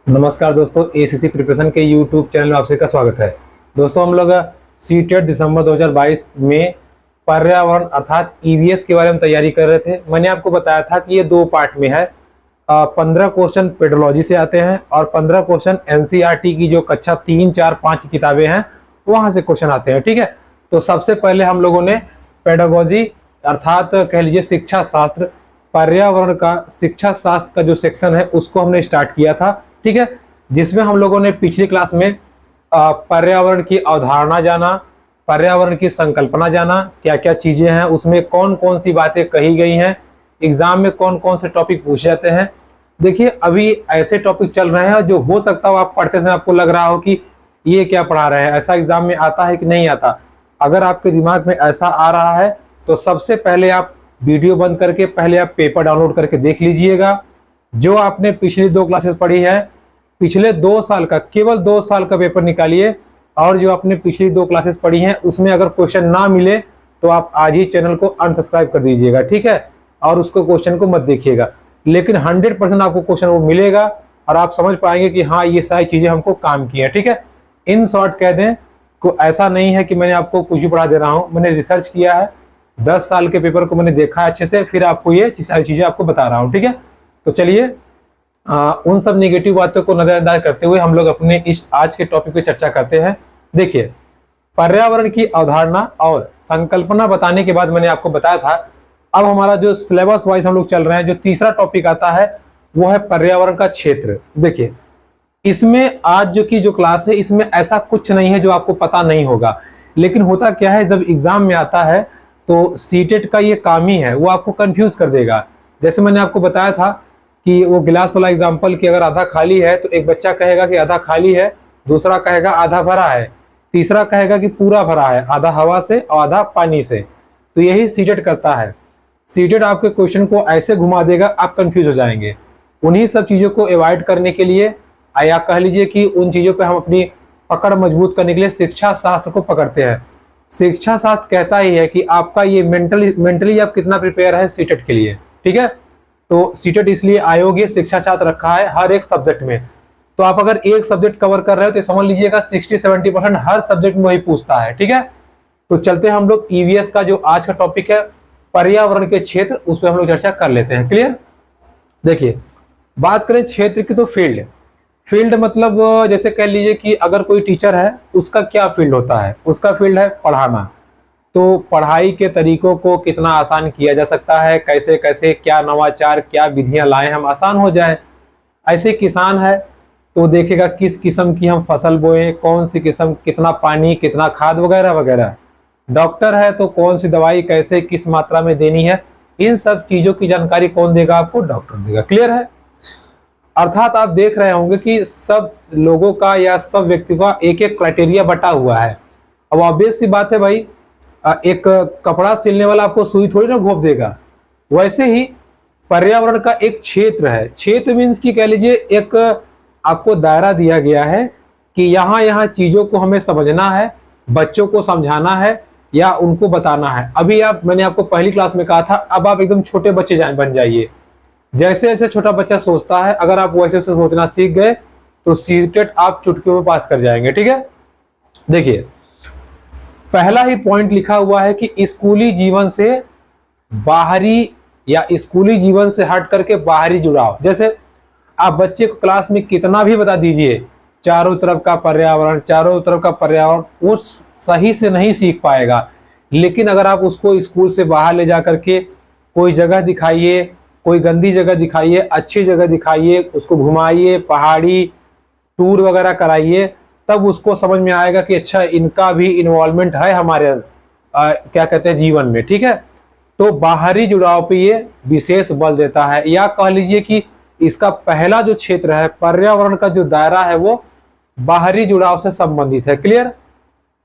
नमस्कार दोस्तों, ACC preparation के यूट्यूब चैनल में आप सभी का स्वागत है। दोस्तों हम लोग सीटेट दिसंबर 2022 में पर्यावरण अर्थात ईवीएस के बारे में तैयारी कर रहे थे। मैंने आपको बताया था कि ये दो पार्ट में है। 15 क्वेश्चन पेडोलॉजी से आते हैं और 15 क्वेश्चन एनसीईआरटी की जो कक्षा 3, 4, 5 की किताबें हैं वहां से क्वेश्चन आते हैं। ठीक है, तो सबसे पहले हम लोगों ने पेडागोजी अर्थात कह लीजिए शिक्षा शास्त्र, पर्यावरण का शिक्षा शास्त्र का जो सेक्शन है उसको हमने स्टार्ट किया था। ठीक है, जिसमें हम लोगों ने पिछली क्लास में पर्यावरण की अवधारणा जाना, पर्यावरण की संकल्पना जाना, क्या क्या चीजें हैं उसमें, कौन कौन सी बातें कही गई हैं, एग्जाम में कौन कौन से टॉपिक पूछे जाते हैं। देखिए अभी ऐसे टॉपिक चल रहे हैं जो हो सकता हो आप पढ़ते समय आपको लग रहा हो कि ये क्या पढ़ा रहे हैं, ऐसा एग्जाम में आता है कि नहीं आता। अगर आपके दिमाग में ऐसा आ रहा है तो सबसे पहले आप वीडियो बंद करके पहले आप पेपर डाउनलोड करके देख लीजिएगा। जो आपने पिछली 2 क्लासेस पढ़ी है, पिछले 2 साल का, केवल 2 साल का पेपर निकालिए और जो आपने पिछली 2 क्लासेस पढ़ी हैं उसमें अगर क्वेश्चन ना मिले तो आप आज ही चैनल को अनसब्सक्राइब कर दीजिएगा। ठीक है, और उसको क्वेश्चन को मत देखिएगा, लेकिन 100% आपको क्वेश्चन वो मिलेगा और आप समझ पाएंगे कि हाँ ये सारी चीजें हमको काम की है। ठीक है, इन शॉर्ट कह दें को ऐसा नहीं है कि मैंने आपको कुछ भी पढ़ा दे रहा हूँ, मैंने रिसर्च किया है, 10 साल के पेपर को मैंने देखा है अच्छे से, फिर आपको ये सारी चीजें आपको बता रहा हूँ। ठीक है, तो चलिए उन सब नेगेटिव बातों को नजरअंदाज करते हुए हम लोग अपने इस आज के टॉपिक पे चर्चा करते हैं। देखिए, पर्यावरण की अवधारणा और संकल्पना बताने के बाद मैंने आपको बताया था अब हमारा जो सिलेबस वाइज हम लोग चल रहे हैं, जो तीसरा टॉपिक आता है वो है पर्यावरण का क्षेत्र। देखिए इसमें आज जो क्लास है इसमें ऐसा कुछ नहीं है जो आपको पता नहीं होगा, लेकिन होता क्या है जब एग्जाम में आता है तो सीटेट का ये काम ही है, वो आपको कंफ्यूज कर देगा। जैसे मैंने आपको बताया था कि वो गिलास वाला एग्जांपल कि अगर आधा खाली है तो एक बच्चा कहेगा कि आधा खाली है, दूसरा कहेगा आधा भरा है, तीसरा कहेगा कि पूरा भरा है, आधा हवा से और आधा पानी से। तो यही सीटेट करता है। सीटेट आपके क्वेश्चन को ऐसे घुमा देगा आप कंफ्यूज हो जाएंगे। उन्हीं सब चीजों को अवॉइड करने के लिए या कह लीजिए कि उन चीजों पर हम अपनी पकड़ मजबूत करने के लिए शिक्षा शास्त्र को पकड़ते हैं। शिक्षा शास्त्र कहता ही है कि आपका ये मेंटली आप कितना प्रिपेयर है सीटेट के लिए। ठीक है, तो सीटेट इसलिए आयोग ये शिक्षा शास्त्र रखा है हर एक सब्जेक्ट में। तो आप अगर एक सब्जेक्ट कवर कर रहे हो तो समझ लीजिएगा 60-70% हर सब्जेक्ट में वही पूछता है। ठीक है, तो चलते हैं हम लोग ईवीएस का जो आज का टॉपिक है पर्यावरण के क्षेत्र, उस पर हम लोग चर्चा कर लेते हैं। क्लियर? देखिए बात करें क्षेत्र की तो फील्ड मतलब जैसे कह लीजिए कि अगर कोई टीचर है उसका क्या फील्ड होता है, उसका फील्ड है पढ़ाना। तो पढ़ाई के तरीकों को कितना आसान किया जा सकता है, कैसे कैसे क्या नवाचार क्या विधियां लाएं हम आसान हो जाए। ऐसे किसान है तो देखेगा किस किस्म की हम फसल बोएं, कौन सी किस्म, कितना पानी, कितना खाद वगैरह वगैरह। डॉक्टर है तो कौन सी दवाई कैसे किस मात्रा में देनी है, इन सब चीजों की जानकारी कौन देगा आपको? डॉक्टर देगा। क्लियर है? अर्थात आप देख रहे होंगे कि सब लोगों का या सब व्यक्ति का एक एक क्राइटेरिया बटा हुआ है। अब ऑब्वियस सी बात है भाई, एक कपड़ा सिलने वाला आपको सुई थोड़ी ना घोंप देगा। वैसे ही पर्यावरण का एक क्षेत्र है। क्षेत्र मीन्स की कह लीजिए एक आपको दायरा दिया गया है कि यहाँ चीजों को हमें समझना है, बच्चों को समझाना है या उनको बताना है। अभी मैंने आपको पहली क्लास में कहा था अब आप एकदम छोटे बच्चे बन जाइए। जैसे जैसे छोटा बच्चा सोचता है अगर आप वैसे वैसे सोचना सीख गए तो सीटेट आप चुटकियों में पास कर जाएंगे। ठीक है, देखिए पहला ही पॉइंट लिखा हुआ है कि स्कूली जीवन से बाहरी या स्कूली जीवन से हट करके बाहरी जुड़ाव। जैसे आप बच्चे को क्लास में कितना भी बता दीजिए चारों तरफ का पर्यावरण वो सही से नहीं सीख पाएगा। लेकिन अगर आप उसको स्कूल से बाहर ले जा करके कोई जगह दिखाइए, कोई गंदी जगह दिखाइए, अच्छी जगह दिखाइए, उसको घुमाइए, पहाड़ी टूर वगैरह कराइए, तब उसको समझ में आएगा कि अच्छा इनका भी इन्वॉल्वमेंट है हमारे क्या कहते हैं जीवन में। ठीक है, तो बाहरी जुड़ाव पे ये विशेष बल देता है, या कह लीजिए कि इसका पहला जो क्षेत्र है पर्यावरण का जो दायरा है वो बाहरी जुड़ाव से संबंधित है। क्लियर?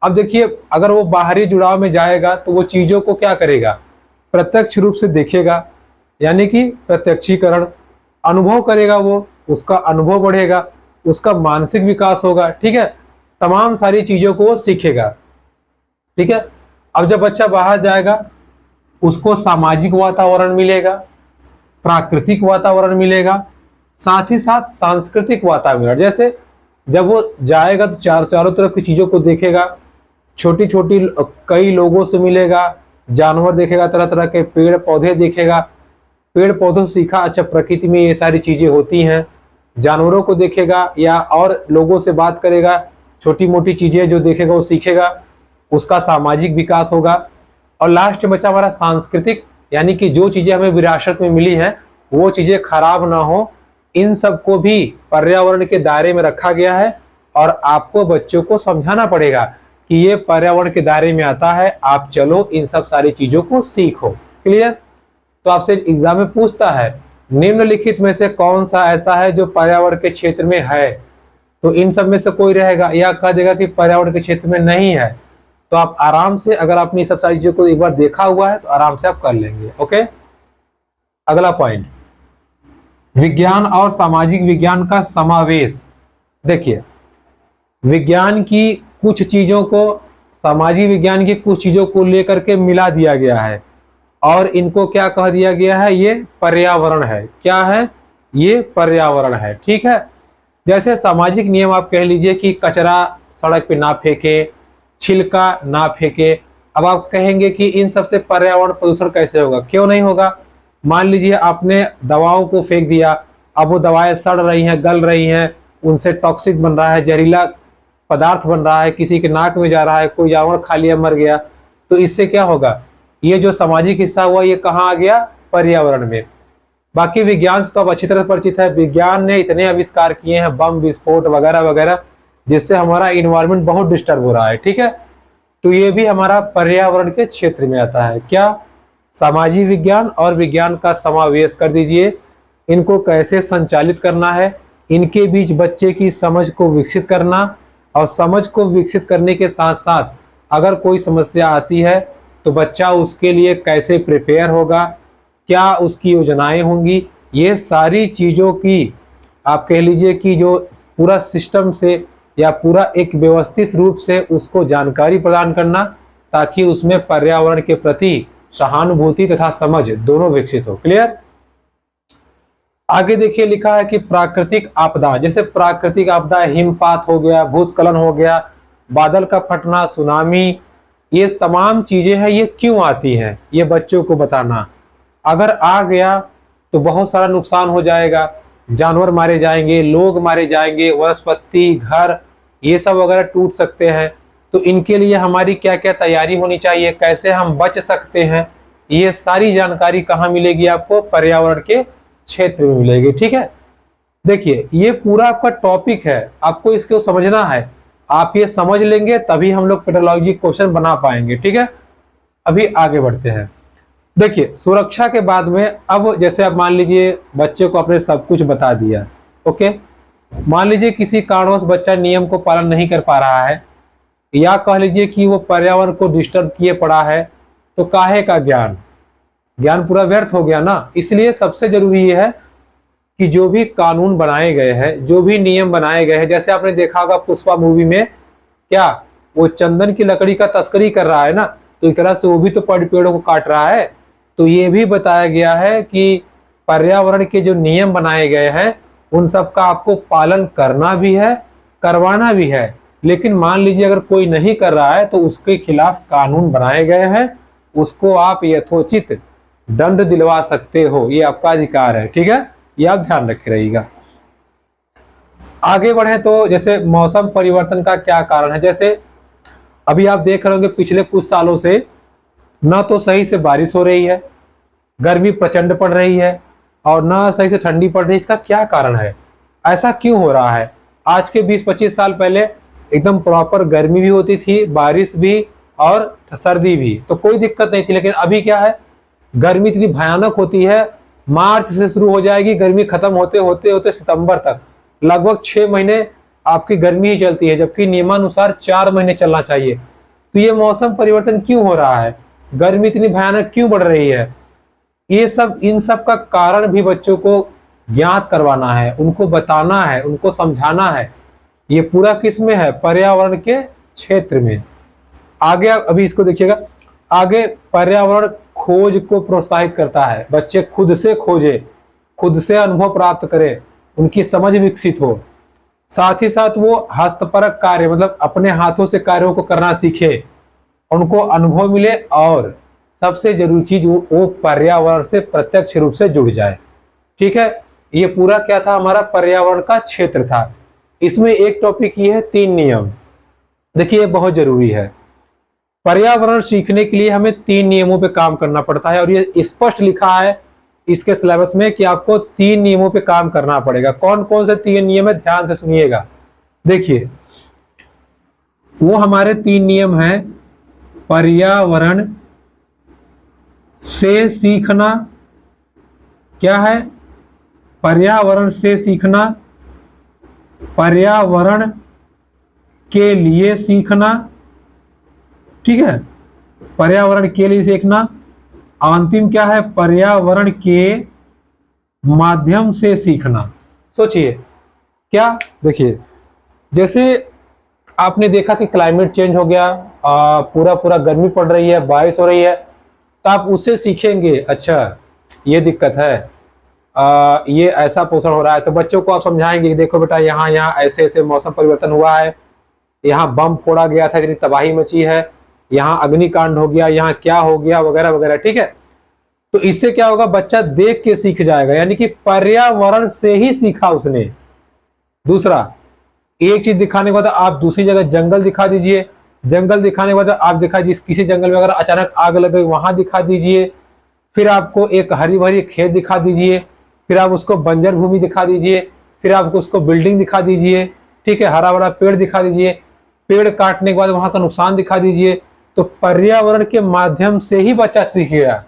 अब देखिए अगर वो बाहरी जुड़ाव में जाएगा तो वो चीजों को क्या करेगा? प्रत्यक्ष रूप से देखेगा, यानी कि प्रत्यक्षीकरण, अनुभव करेगा, वो उसका अनुभव बढ़ेगा, उसका मानसिक विकास होगा। ठीक है, तमाम सारी चीजों को सीखेगा। ठीक है, अब जब बच्चा बाहर जाएगा उसको सामाजिक वातावरण मिलेगा, प्राकृतिक वातावरण मिलेगा, साथ ही साथ सांस्कृतिक वातावरण, जैसे जब वो जाएगा तो चारों तरफ की चीजों को देखेगा, छोटी छोटी कई लोगों से मिलेगा, जानवर देखेगा, तरह तरह के पेड़ पौधे देखेगा, पेड़ पौधों से सीखा अच्छा प्रकृति में ये सारी चीजें होती हैं, जानवरों को देखेगा या और लोगों से बात करेगा, छोटी मोटी चीजें जो देखेगा वो सीखेगा, उसका सामाजिक विकास होगा। और लास्ट में बचा हमारा सांस्कृतिक, यानी कि जो चीजें हमें विरासत में मिली हैं वो चीजें खराब ना हो, इन सबको भी पर्यावरण के दायरे में रखा गया है और आपको बच्चों को समझाना पड़ेगा कि ये पर्यावरण के दायरे में आता है, आप चलो इन सब सारी चीजों को सीखो। क्लियर? तो आपसे एग्जाम में पूछता है निम्नलिखित में से कौन सा ऐसा है जो पर्यावरण के क्षेत्र में है, तो इन सब में से कोई रहेगा, या कह देगा कि पर्यावरण के क्षेत्र में नहीं है। तो आप आराम से, अगर आपने सब सारी चीजों को एक बार देखा हुआ है तो आराम से आप कर लेंगे। ओके, अगला पॉइंट, विज्ञान और सामाजिक विज्ञान का समावेश। देखिए, विज्ञान की कुछ चीजों को, सामाजिक विज्ञान की कुछ चीजों को लेकर के मिला दिया गया है और इनको क्या कह दिया गया है, ये पर्यावरण है। क्या है? ये पर्यावरण है। ठीक है, जैसे सामाजिक नियम आप कह लीजिए कि कचरा सड़क पे ना फेंके, छिलका ना फेंके। अब आप कहेंगे कि इन सबसे पर्यावरण प्रदूषण कैसे होगा? क्यों नहीं होगा? मान लीजिए आपने दवाओं को फेंक दिया, अब वो दवाएं सड़ रही हैं, गल रही हैं, उनसे टॉक्सिक बन रहा है, जहरीला पदार्थ बन रहा है, किसी के नाक में जा रहा है, कोई जानवर खा लिया मर गया, तो इससे क्या होगा? ये जो सामाजिक हिस्सा हुआ ये कहाँ आ गया? पर्यावरण में। बाकी विज्ञान से तो आप अच्छी तरह परिचित है, विज्ञान ने इतने आविष्कार किए हैं, बम विस्फोट वगैरह वगैरह, जिससे हमारा इन्वायरमेंट बहुत डिस्टर्ब हो रहा है। ठीक है, तो ये भी हमारा पर्यावरण के क्षेत्र में आता है। क्या? सामाजिक विज्ञान और विज्ञान का समावेश कर दीजिए। इनको कैसे संचालित करना है, इनके बीच बच्चे की समझ को विकसित करना, और समझ को विकसित करने के साथ साथ अगर कोई समस्या आती है तो बच्चा उसके लिए कैसे प्रिपेयर होगा, क्या उसकी योजनाएं होंगी, ये सारी चीज़ों की आप कह लीजिए कि जो पूरा सिस्टम से या पूरा एक व्यवस्थित रूप से उसको जानकारी प्रदान करना, ताकि उसमें पर्यावरण के प्रति सहानुभूति तथा समझ दोनों विकसित हो। क्लियर? आगे देखिए, लिखा है कि प्राकृतिक आपदा, जैसे प्राकृतिक आपदा हिमपात हो गया, भूस्खलन हो गया, बादल का फटना, सुनामी, ये तमाम चीजें हैं, ये क्यों आती हैं ये बच्चों को बताना। अगर आ गया तो बहुत सारा नुकसान हो जाएगा, जानवर मारे जाएंगे, लोग मारे जाएंगे, वनस्पति, घर, ये सब वगैरह टूट सकते हैं। तो इनके लिए हमारी क्या क्या तैयारी होनी चाहिए, कैसे हम बच सकते हैं, ये सारी जानकारी कहाँ मिलेगी आपको? पर्यावरण के क्षेत्र में मिलेगी। ठीक है, देखिए ये पूरा आपका टॉपिक है, आपको इसको समझना है। आप ये समझ लेंगे तभी हम लोग पेडोलॉजी क्वेश्चन बना पाएंगे। ठीक है, अभी आगे बढ़ते हैं। देखिए, सुरक्षा के बाद में अब जैसे आप मान लीजिए बच्चे को आपने सब कुछ बता दिया। ओके, मान लीजिए किसी कारणवश बच्चा नियम को पालन नहीं कर पा रहा है, या कह लीजिए कि वो पर्यावरण को डिस्टर्ब किए पड़ा है, तो काहे का ज्ञान? ज्ञान पूरा व्यर्थ हो गया ना। इसलिए सबसे जरूरी ये है कि जो भी कानून बनाए गए हैं, जो भी नियम बनाए गए हैं, जैसे आपने देखा होगा पुष्पा मूवी में, क्या वो चंदन की लकड़ी का तस्करी कर रहा है ना, तो एक तरह से वो भी तो पेड़ों को काट रहा है। तो ये भी बताया गया है कि पर्यावरण के जो नियम बनाए गए हैं उन सब का आपको पालन करना भी है, करवाना भी है। लेकिन मान लीजिए अगर कोई नहीं कर रहा है तो उसके खिलाफ कानून बनाए गए हैं, उसको आप यथोचित दंड दिलवा सकते हो, ये आपका अधिकार है। ठीक है, ये आप ध्यान रखे रहिएगा। आगे बढ़े तो जैसे मौसम परिवर्तन का क्या कारण है, जैसे अभी आप देख रहे होंगे पिछले कुछ सालों से न तो सही से बारिश हो रही है, गर्मी प्रचंड पड़ रही है, और न सही से ठंडी पड़ रही है। इसका क्या कारण है? ऐसा क्यों हो रहा है? आज के 20-25 साल पहले एकदम प्रॉपर गर्मी भी होती थी, बारिश भी और सर्दी भी, तो कोई दिक्कत नहीं थी। लेकिन अभी क्या है, गर्मी इतनी भयानक होती है, मार्च से शुरू हो जाएगी, गर्मी खत्म होते होते होते सितंबर तक लगभग 6 महीने आपकी गर्मी ही चलती है, जबकि नियमानुसार 4 महीने चलना चाहिए। तो ये मौसम परिवर्तन क्यों हो रहा है, गर्मी इतनी भयानक क्यों बढ़ रही है, ये सब, इन सब का कारण भी बच्चों को ज्ञात करवाना है, उनको बताना है, उनको समझाना है। ये पूरा किस में है? पर्यावरण के क्षेत्र में। आगे अभी इसको देखिएगा, आगे पर्यावरण खोज को प्रोत्साहित करता है, बच्चे खुद से खोजे, खुद से अनुभव प्राप्त करें, उनकी समझ विकसित हो, साथ ही साथ वो हस्तपरक कार्य मतलब अपने हाथों से कार्यों को करना सीखे, उनको अनुभव मिले, और सबसे जरूरी चीज वो पर्यावरण से प्रत्यक्ष रूप से जुड़ जाए। ठीक है, ये पूरा क्या था, हमारा पर्यावरण का क्षेत्र था। इसमें एक टॉपिक ये है 3 नियम। देखिए ये बहुत जरूरी है। पर्यावरण सीखने के लिए हमें 3 नियमों पे काम करना पड़ता है, और ये स्पष्ट लिखा है इसके सिलेबस में कि आपको 3 नियमों पे काम करना पड़ेगा। कौन कौन से 3 नियम है, ध्यान से सुनिएगा। देखिए वो हमारे 3 नियम हैं। पर्यावरण से सीखना, क्या है, पर्यावरण से सीखना, पर्यावरण के लिए सीखना, ठीक है, पर्यावरण के लिए सीखना, अंतिम क्या है, पर्यावरण के माध्यम से सीखना। सोचिए क्या, देखिए जैसे आपने देखा कि क्लाइमेट चेंज हो गया, पूरा पूरा गर्मी पड़ रही है, बारिश हो रही है, तो आप उससे सीखेंगे अच्छा ये दिक्कत है, ये ऐसा पोषण हो रहा है, तो बच्चों को आप समझाएंगे देखो बेटा यहाँ यहाँ ऐसे ऐसे मौसम परिवर्तन हुआ है, यहाँ बम फोड़ा गया था, इतनी तबाही मची है, यहाँ अग्निकांड हो गया, यहाँ क्या हो गया, वगैरह वगैरह। ठीक है, तो इससे क्या होगा, बच्चा देख के सीख जाएगा, यानी कि पर्यावरण से ही सीखा उसने। दूसरा, एक चीज दिखाने के बाद आप दूसरी जगह जंगल दिखा दीजिए, जंगल दिखाने के बाद आप दिखा दीजिए किसी जंगल में अगर अचानक आग लग गई वहां दिखा दीजिए, फिर आपको एक हरी भरी खेत दिखा दीजिए, फिर आप उसको बंजर भूमि दिखा दीजिए, फिर आपको उसको बिल्डिंग दिखा दीजिए, ठीक है, हरा भरा पेड़ दिखा दीजिए, पेड़ काटने के बाद वहां का नुकसान दिखा दीजिए। तो पर्यावरण के माध्यम से ही बच्चा सीख गया,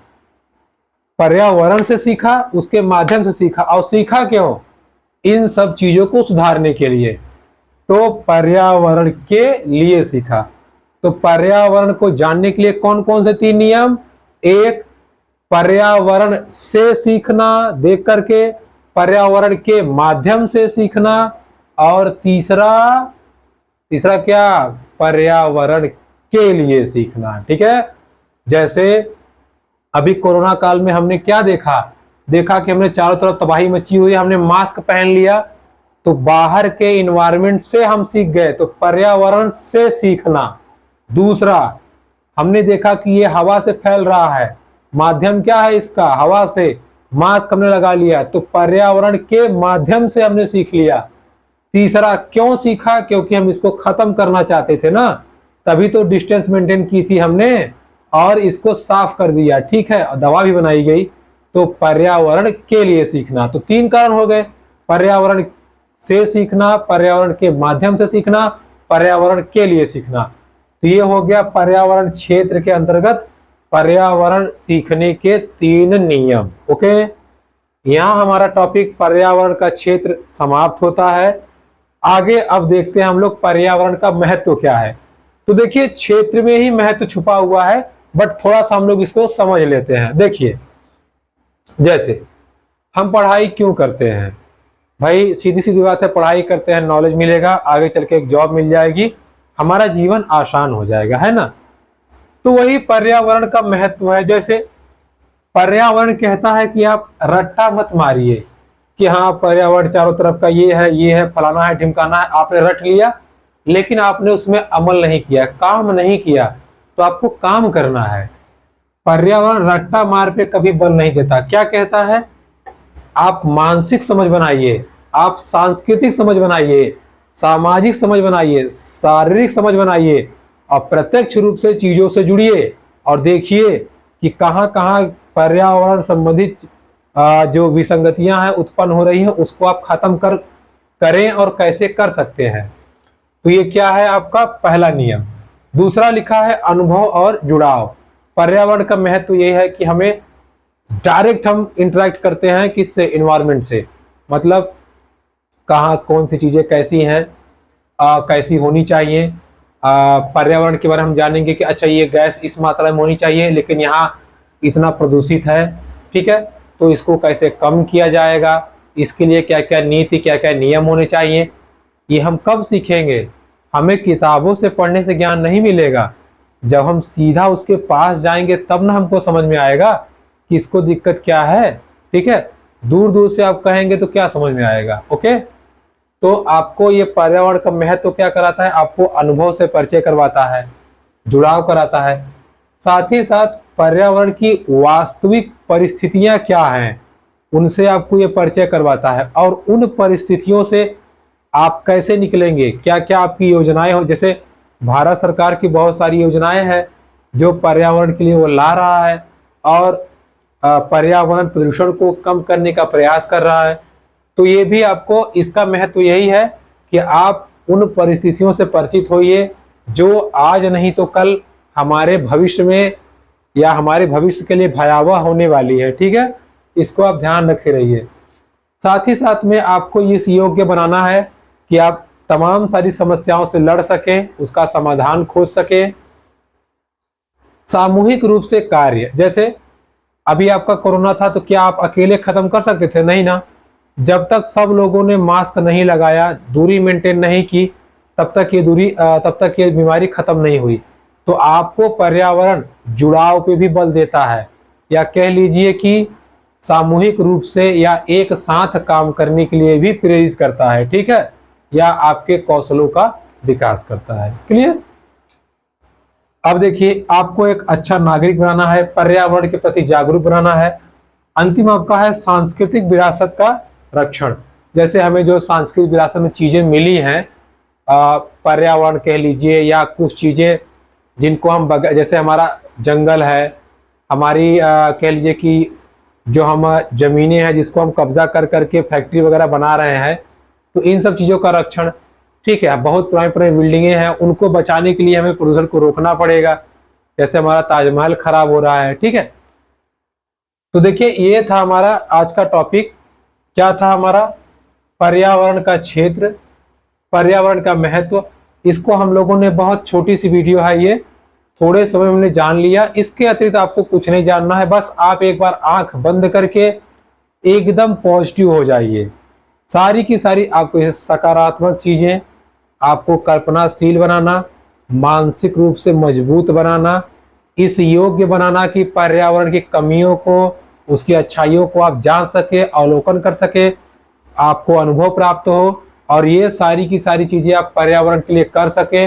पर्यावरण से सीखा, उसके माध्यम से सीखा। और सीखा क्यों, इन सब चीजों को सुधारने के लिए, तो पर्यावरण के लिए सीखा। तो पर्यावरण को जानने के लिए कौन कौन से 3 नियम, एक पर्यावरण से सीखना देख करके, पर्यावरण के माध्यम से सीखना, और तीसरा क्या, पर्यावरण के लिए सीखना। ठीक है, जैसे अभी कोरोना काल में हमने क्या देखा कि हमने चारों तरफ तबाही मची हुई है, हमने मास्क पहन लिया, तो बाहर के इन्वायरमेंट से हम सीख गए, तो पर्यावरण से सीखना। दूसरा, हमने देखा कि ये हवा से फैल रहा है, माध्यम क्या है इसका, हवा से, मास्क हमने लगा लिया, तो पर्यावरण के माध्यम से हमने सीख लिया। तीसरा, क्यों सीखा, क्योंकि हम इसको खत्म करना चाहते थे ना, तभी तो डिस्टेंस मेंटेन की थी हमने, और इसको साफ कर दिया, ठीक है, दवा भी बनाई गई। तो पर्यावरण के लिए सीखना, तो 3 कारण हो गए, पर्यावरण से सीखना, पर्यावरण के माध्यम से सीखना, पर्यावरण के लिए सीखना। तो ये हो गया पर्यावरण क्षेत्र के अंतर्गत पर्यावरण सीखने के 3 नियम। ओके, यहां हमारा टॉपिक पर्यावरण का क्षेत्र समाप्त होता है। आगे अब देखते हैं हम लोग पर्यावरण का महत्व क्या है। तो देखिए क्षेत्र में ही महत्व छुपा हुआ है, बट थोड़ा सा हम लोग इसको समझ लेते हैं। देखिए जैसे हम पढ़ाई क्यों करते हैं भाई, सीधी सीधी बात है, पढ़ाई करते हैं, नॉलेज मिलेगा, आगे चल के एक जॉब मिल जाएगी, हमारा जीवन आसान हो जाएगा, है ना। तो वही पर्यावरण का महत्व है। जैसे पर्यावरण कहता है कि आप रट्टा मत मारिए कि हाँ पर्यावरण चारों तरफ का ये है, फलाना है, ढिमकाना है, आपने रट लिया, लेकिन आपने उसमें अमल नहीं किया, काम नहीं किया। तो आपको काम करना है। पर्यावरण रट्टा मार पे कभी बल नहीं देता। क्या कहता है, आप मानसिक समझ बनाइए, आप सांस्कृतिक समझ बनाइए, सामाजिक समझ बनाइए, शारीरिक समझ बनाइए, और प्रत्यक्ष रूप से चीजों से जुड़िए और देखिए कि कहाँ कहाँ पर्यावरण संबंधित जो विसंगतियां हैं उत्पन्न हो रही हैं, उसको आप खत्म करें और कैसे कर सकते हैं। तो ये क्या है आपका पहला नियम। दूसरा लिखा है अनुभव और जुड़ाव। पर्यावरण का महत्व ये है कि हमें डायरेक्ट हम इंटरेक्ट करते हैं किससे, इन्वायरमेंट से, मतलब कहाँ कौन सी चीजें कैसी हैं, कैसी होनी चाहिए। पर्यावरण के बारे में हम जानेंगे कि अच्छा ये गैस इस मात्रा में होनी चाहिए, लेकिन यहाँ इतना प्रदूषित है, ठीक है, तो इसको कैसे कम किया जाएगा, इसके लिए क्या क्या नीति, क्या क्या नियम होने चाहिए। ये हम कब सीखेंगे, हमें किताबों से पढ़ने से ज्ञान नहीं मिलेगा, जब हम सीधा उसके पास जाएंगे तब ना हमको समझ में आएगा कि इसको दिक्कत क्या है, ठीक है। दूर दूर से आप कहेंगे तो क्या समझ में आएगा। ओके, तो आपको ये पर्यावरण का महत्व क्या कराता है, आपको अनुभव से परिचय करवाता है, जुड़ाव कराता है। साथ ही साथ पर्यावरण की वास्तविक परिस्थितियां क्या हैं उनसे आपको ये परिचय करवाता है, और उन परिस्थितियों से आप कैसे निकलेंगे, क्या क्या आपकी योजनाएं हो। जैसे भारत सरकार की बहुत सारी योजनाएं हैं जो पर्यावरण के लिए वो ला रहा है और पर्यावरण प्रदूषण को कम करने का प्रयास कर रहा है। तो ये भी आपको, इसका महत्व यही है कि आप उन परिस्थितियों से परिचित होइए जो आज नहीं तो कल हमारे भविष्य में या हमारे भविष्य के लिए भयावह होने वाली है। ठीक है, इसको आप ध्यान रखे रहिए। साथ ही साथ में आपको इस योग्य बनाना है कि आप तमाम सारी समस्याओं से लड़ सकें, उसका समाधान खोज सकें। सामूहिक रूप से कार्य, जैसे अभी आपका कोरोना था तो क्या आप अकेले खत्म कर सकते थे? नहीं ना। जब तक सब लोगों ने मास्क नहीं लगाया, दूरी मेंटेन नहीं की, तब तक ये बीमारी खत्म नहीं हुई। तो आपको पर्यावरण जुड़ाव पे भी बल देता है, या कह लीजिए कि सामूहिक रूप से या एक साथ काम करने के लिए भी प्रेरित करता है। ठीक है, या आपके कौशलों का विकास करता है। क्लियर? अब देखिए, आपको एक अच्छा नागरिक बनाना है, पर्यावरण के प्रति जागरूक बनाना है। अंतिम आपका है सांस्कृतिक विरासत का रक्षण। जैसे हमें जो सांस्कृतिक विरासत में चीजें मिली हैं, पर्यावरण कह लीजिए, या कुछ चीजें जिनको हम जैसे हमारा जंगल है, हमारी कह लीजिए कि जो हम जमीनें हैं जिसको हम कब्जा कर करके फैक्ट्री वगैरह बना रहे हैं, तो इन सब चीजों का रक्षण। ठीक है, बहुत पुरानी पुरानी बिल्डिंगें हैं, उनको बचाने के लिए हमें प्रदूषण को रोकना पड़ेगा। जैसे हमारा ताजमहल खराब हो रहा है। ठीक है, तो देखिए ये था हमारा आज का टॉपिक। क्या था हमारा? पर्यावरण का क्षेत्र, पर्यावरण का महत्व। इसको हम लोगों ने, बहुत छोटी सी वीडियो है ये, थोड़े समय में हमने जान लिया। इसके अतिरिक्त आपको कुछ नहीं जानना है, बस आप एक बार आंख बंद करके एकदम पॉजिटिव हो जाइए। सारी की सारी आपको सकारात्मक चीजें, आपको कल्पनाशील बनाना, मानसिक रूप से मजबूत बनाना, इस योग्य बनाना कि पर्यावरण की कमियों को, उसकी अच्छाइयों को आप जान सके, अवलोकन कर सके, आपको अनुभव प्राप्त हो, और ये सारी की सारी चीजें आप पर्यावरण के लिए कर सके।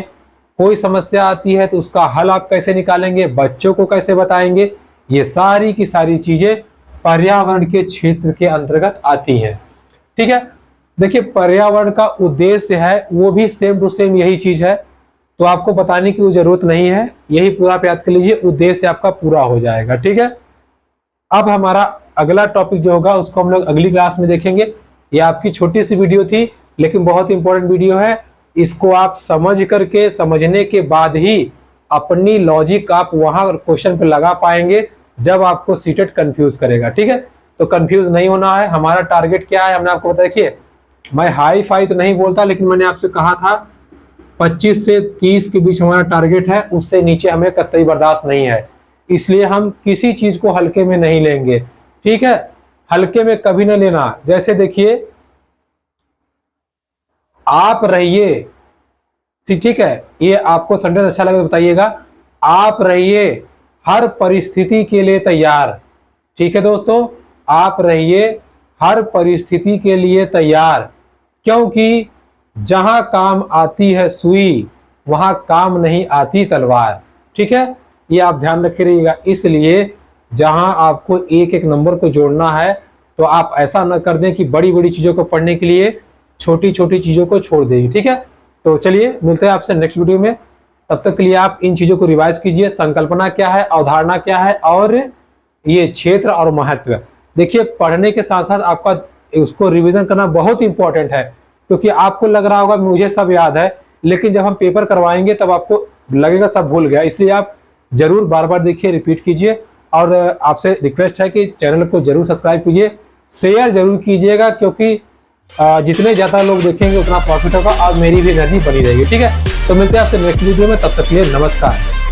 कोई समस्या आती है तो उसका हल आप कैसे निकालेंगे, बच्चों को कैसे बताएंगे, ये सारी की सारी चीजें पर्यावरण के क्षेत्र के अंतर्गत आती हैं। ठीक है, देखिए पर्यावरण का उद्देश्य है वो भी सेम टू सेम यही चीज है, तो आपको बताने की जरूरत नहीं है, यही पूरा आप याद कर लीजिए, उद्देश्य आपका पूरा हो जाएगा। ठीक है, अब हमारा अगला टॉपिक जो होगा उसको हम लोग अगली क्लास में देखेंगे। ये आपकी छोटी सी वीडियो थी लेकिन बहुत इंपॉर्टेंट वीडियो है। इसको आप समझ करके, समझने के बाद ही अपनी लॉजिक आप वहां क्वेश्चन पे लगा पाएंगे जब आपको सीटेट कंफ्यूज करेगा। ठीक है, तो कंफ्यूज नहीं होना है। हमारा टारगेट क्या है हमने आपको बताया। देखिए, मैं हाई फाई तो नहीं बोलता, लेकिन मैंने आपसे कहा था 25 से 30 के बीच हमारा टारगेट है, उससे नीचे हमें कतई बर्दाश्त नहीं है। इसलिए हम किसी चीज को हल्के में नहीं लेंगे। ठीक है, हल्के में कभी ना लेना। जैसे देखिए, आप रहिए, ठीक है, ये आपको सेंटेंस अच्छा लगे तो बताइएगा, आप रहिए हर परिस्थिति के लिए तैयार। ठीक है दोस्तों, आप रहिए हर परिस्थिति के लिए तैयार, क्योंकि जहां काम आती है सुई वहां काम नहीं आती तलवार। ठीक है, ये आप ध्यान रखे रहिएगा। इसलिए जहां आपको एक एक नंबर को जोड़ना है तो आप ऐसा न कर दें कि बड़ी बड़ी चीजों को पढ़ने के लिए छोटी छोटी चीजों को छोड़ देंगे। ठीक है, तो चलिए मिलते हैं आपसे नेक्स्ट वीडियो में। तब तक के लिए आप इन चीजों को रिवाइज कीजिए, संकल्पना क्या है, अवधारणा क्या है, और ये क्षेत्र और महत्व। देखिए, पढ़ने के साथ साथ आपका उसको रिवीजन करना बहुत इंपॉर्टेंट है, क्योंकि आपको लग रहा होगा मुझे सब याद है, लेकिन जब हम पेपर करवाएंगे तब आपको लगेगा सब भूल गया। इसलिए आप जरूर बार बार देखिए, रिपीट कीजिए, और आपसे रिक्वेस्ट है कि चैनल को जरूर सब्सक्राइब कीजिए, शेयर जरूर कीजिएगा, क्योंकि जितने ज्यादा लोग देखेंगे उतना प्रॉफिट होगा और मेरी भी एनर्जी बनी रहेगी। ठीक है, तो मिलते हैं आपसे नेक्स्ट वीडियो में, तब तक के लिए नमस्कार।